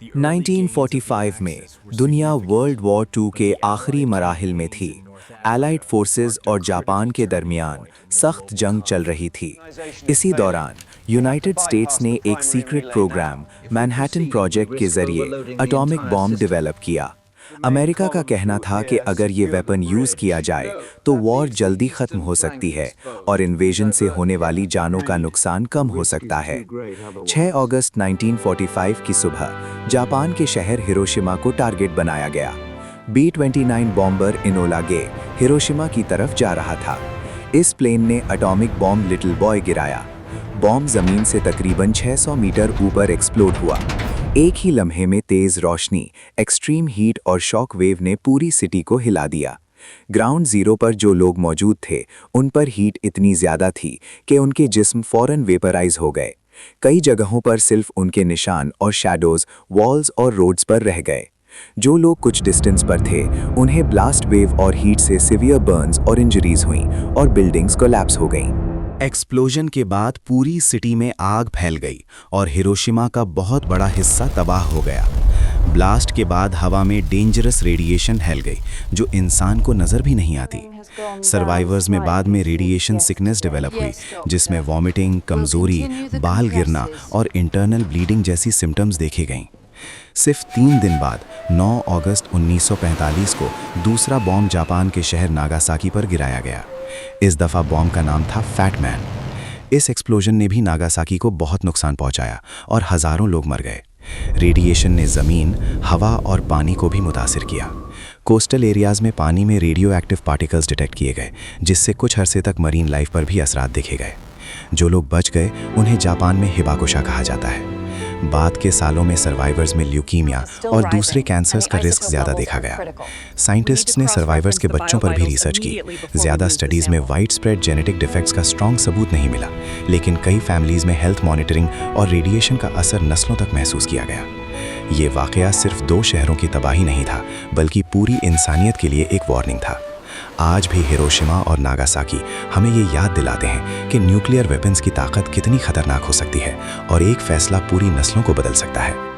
1945 में दुनिया world war II के आखिरी मराहिल में थी। एलाइड फोर्सेस और जापान के दरमियान सख्त जंग चल रही थी। इसी दौरान यूनाइटेड स्टेट्स ने एक सीक्रेट प्रोग्राम मैनहट्टन प्रोजेक्ट के जरिए एटॉमिक बॉम्ब डेवलप किया। अमेरिका का कहना था कि अगर ये वेपन यूज़ किया जाए तो वॉर जल्दी ख़त्म हो सकती है और इन्वेजन से होने वाली जानों का नुकसान कम हो सकता है। 6 अगस्त 1945 की सुबह जापान के शहर हिरोशिमा को टारगेट बनाया गया। B-29 बॉम्बर इनोला गे हिरोशिमा की तरफ जा रहा था। इस प्लेन ने एटॉमिक बॉम्ब लिटिल बॉय गिराया। बॉम्ब ज़मीन से तकरीबन 600 मीटर ऊपर एक्सप्लोड हुआ। एक ही लम्हे में तेज़ रोशनी, एक्सट्रीम हीट और शॉक वेव ने पूरी सिटी को हिला दिया। ग्राउंड ज़ीरो पर जो लोग मौजूद थे उन पर हीट इतनी ज़्यादा थी कि उनके जिस्म फ़ौरन वेपराइज हो गए। कई जगहों पर सिर्फ उनके निशान और शैडोज़ वॉल्स और रोड्स पर रह गए। जो लोग कुछ डिस्टेंस पर थे उन्हें ब्लास्ट वेव और हीट से सिवियर बर्न्स और इंजरीज हुईं और बिल्डिंग्स कोलैप्स हो गईं। एक्सप्लोजन के बाद पूरी सिटी में आग फैल गई और हिरोशिमा का बहुत बड़ा हिस्सा तबाह हो गया। ब्लास्ट के बाद हवा में डेंजरस रेडिएशन फैल गई जो इंसान को नज़र भी नहीं आती। सर्वाइवर्स में बाद में रेडिएशन सिकनेस डेवलप हुई जिसमें वॉमिटिंग, कमज़ोरी, बाल गिरना और इंटरनल ब्लीडिंग जैसी सिम्टम्स देखे गईं। सिर्फ 3 दिन बाद 9 अगस्त 1945 को दूसरा बॉम्ब जापान के शहर नागासाकी पर गिराया गया। इस दफ़ा बॉम्ब का नाम था फैट मैन। इस एक्सप्लोजन ने भी नागासाकी को बहुत नुकसान पहुंचाया और हज़ारों लोग मर गए। रेडिएशन ने ज़मीन, हवा और पानी को भी मुतासिर किया। कोस्टल एरियाज़ में पानी में रेडियो एक्टिव पार्टिकल्स डिटेक्ट किए गए जिससे कुछ अरसे तक मरीन लाइफ पर भी असरात देखे गए। जो लोग बच गए उन्हें जापान में हिबाकुशा कहा जाता है। बाद के सालों में सर्वाइवर्स में ल्यूकीमिया और दूसरे कैंसर्स का रिस्क ज़्यादा देखा गया। साइंटिस्ट्स ने सर्वाइवर्स के बच्चों पर भी रिसर्च की। ज़्यादा स्टडीज़ में वाइड स्प्रेड जेनेटिक डिफेक्ट्स का स्ट्रॉन्ग सबूत नहीं मिला, लेकिन कई फैमिलीज़ में हेल्थ मॉनिटरिंग और रेडिएशन का असर नस्लों तक महसूस किया गया। ये वाक़या सिर्फ 2 शहरों की तबाही नहीं था, बल्कि पूरी इंसानियत के लिए एक वार्निंग था। आज भी हिरोशिमा और नागासाकी हमें ये याद दिलाते हैं कि न्यूक्लियर वेपन्स की ताकत कितनी खतरनाक हो सकती है और एक फैसला पूरी नस्लों को बदल सकता है।